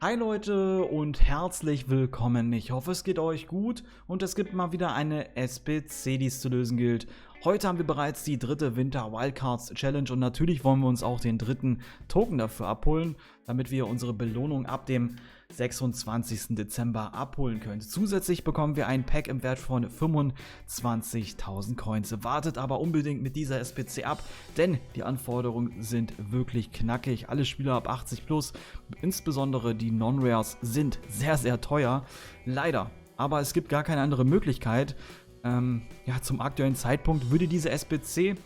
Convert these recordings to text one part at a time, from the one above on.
Hi Leute und herzlich willkommen. Ich hoffe, es geht euch gut und es gibt mal wieder eine SBC, die es zu lösen gilt. Heute haben wir bereits die dritte Winter Wildcards Challenge und natürlich wollen wir uns auch den dritten Token dafür abholen, damit wir unsere Belohnung ab dem 26. Dezember abholen können. Zusätzlich bekommen wir ein Pack im Wert von 25.000 Coins. Wartet aber unbedingt mit dieser SBC ab, denn die Anforderungen sind wirklich knackig. Alle Spieler ab 80 plus, insbesondere die Non-Rares, sind sehr, sehr teuer. Leider. Aber es gibt gar keine andere Möglichkeit. Ja, zum aktuellen Zeitpunkt würde diese SBC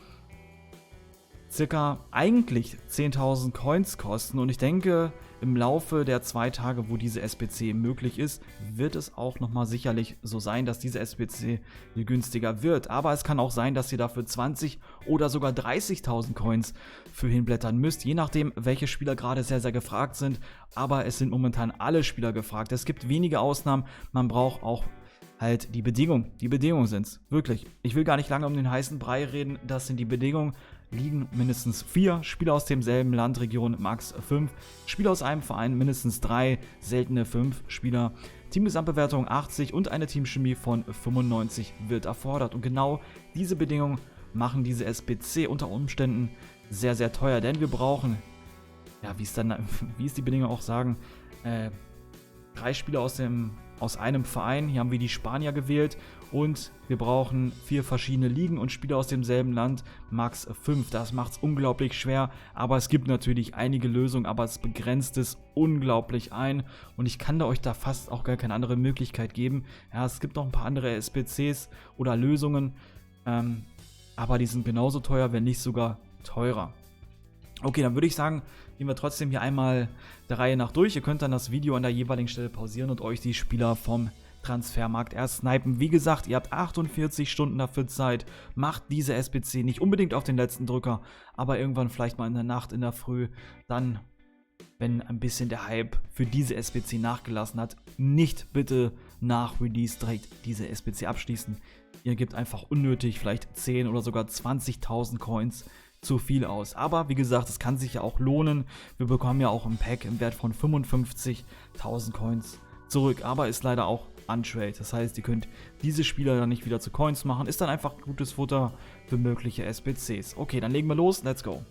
circa eigentlich 10.000 Coins kosten und ich denke, im Laufe der 2 Tage, wo diese SBC möglich ist, wird es auch nochmal sicherlich so sein, dass diese SBC günstiger wird. Aber es kann auch sein, dass ihr dafür 20 oder sogar 30.000 Coins für hinblättern müsst, je nachdem, welche Spieler gerade sehr, sehr gefragt sind. Aber es sind momentan alle Spieler gefragt. Es gibt wenige Ausnahmen, man braucht auch halt die Bedingungen. Die Bedingungen sind es, wirklich. Ich will gar nicht lange um den heißen Brei reden, das sind die Bedingungen. Liegen mindestens 4 Spieler aus demselben Land, Region, max 5. Spieler aus einem Verein, mindestens 3, seltene 5 Spieler. Teamgesamtbewertung 80 und eine Teamchemie von 95 wird erfordert. Und genau diese Bedingungen machen diese SBC unter Umständen sehr, sehr teuer. Denn wir brauchen, ja, wie es die Bedingungen auch sagen, 3 Spieler aus einem Verein. Hier haben wir die Spanier gewählt und wir brauchen 4 verschiedene Ligen und Spieler aus demselben Land, max 5. Das macht es unglaublich schwer, aber es gibt natürlich einige Lösungen, aber es begrenzt es unglaublich ein und ich kann euch da fast auch gar keine andere Möglichkeit geben. Ja, es gibt noch ein paar andere SBCs oder Lösungen, aber die sind genauso teuer, wenn nicht sogar teurer. Okay, dann würde ich sagen, gehen wir trotzdem hier einmal der Reihe nach durch. Ihr könnt dann das Video an der jeweiligen Stelle pausieren und euch die Spieler vom Transfermarkt erst snipen. Wie gesagt, ihr habt 48 Stunden dafür Zeit. Macht diese SBC nicht unbedingt auf den letzten Drücker, aber irgendwann vielleicht mal in der Nacht, in der Früh, dann, wenn ein bisschen der Hype für diese SBC nachgelassen hat, nicht bitte nach Release direkt diese SBC abschließen. Ihr gebt einfach unnötig vielleicht 10 oder sogar 20.000 Coins zu viel aus. Aber wie gesagt, es kann sich ja auch lohnen. Wir bekommen ja auch ein Pack im Wert von 55.000 Coins zurück. Aber ist leider auch untrade. Das heißt, ihr könnt diese Spieler dann nicht wieder zu Coins machen. Ist dann einfach gutes Futter für mögliche SBCs. Okay, dann legen wir los. Let's go.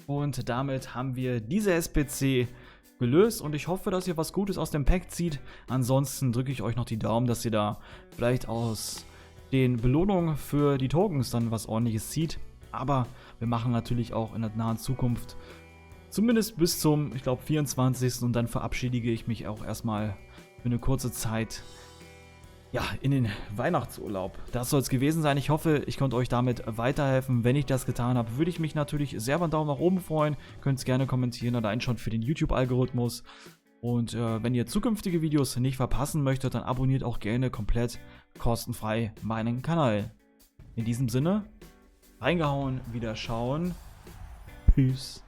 Und damit haben wir diese SBC gelöst und ich hoffe, dass ihr was Gutes aus dem Pack zieht. Ansonsten drücke ich euch noch die Daumen, dass ihr da vielleicht aus den Belohnungen für die Tokens dann was Ordentliches zieht. Aber wir machen natürlich auch in der nahen Zukunft, zumindest bis zum, ich glaube, 24. Und dann verabschiede ich mich auch erstmal für eine kurze Zeit, ja, in den Weihnachtsurlaub. Das soll es gewesen sein. Ich hoffe, ich konnte euch damit weiterhelfen. Wenn ich das getan habe, würde ich mich natürlich sehr über einen Daumen nach oben freuen. Könnt es gerne kommentieren oder einschauen für den YouTube-Algorithmus. Und wenn ihr zukünftige Videos nicht verpassen möchtet, dann abonniert auch gerne komplett kostenfrei meinen Kanal. In diesem Sinne, reingehauen, wieder schauen. Peace.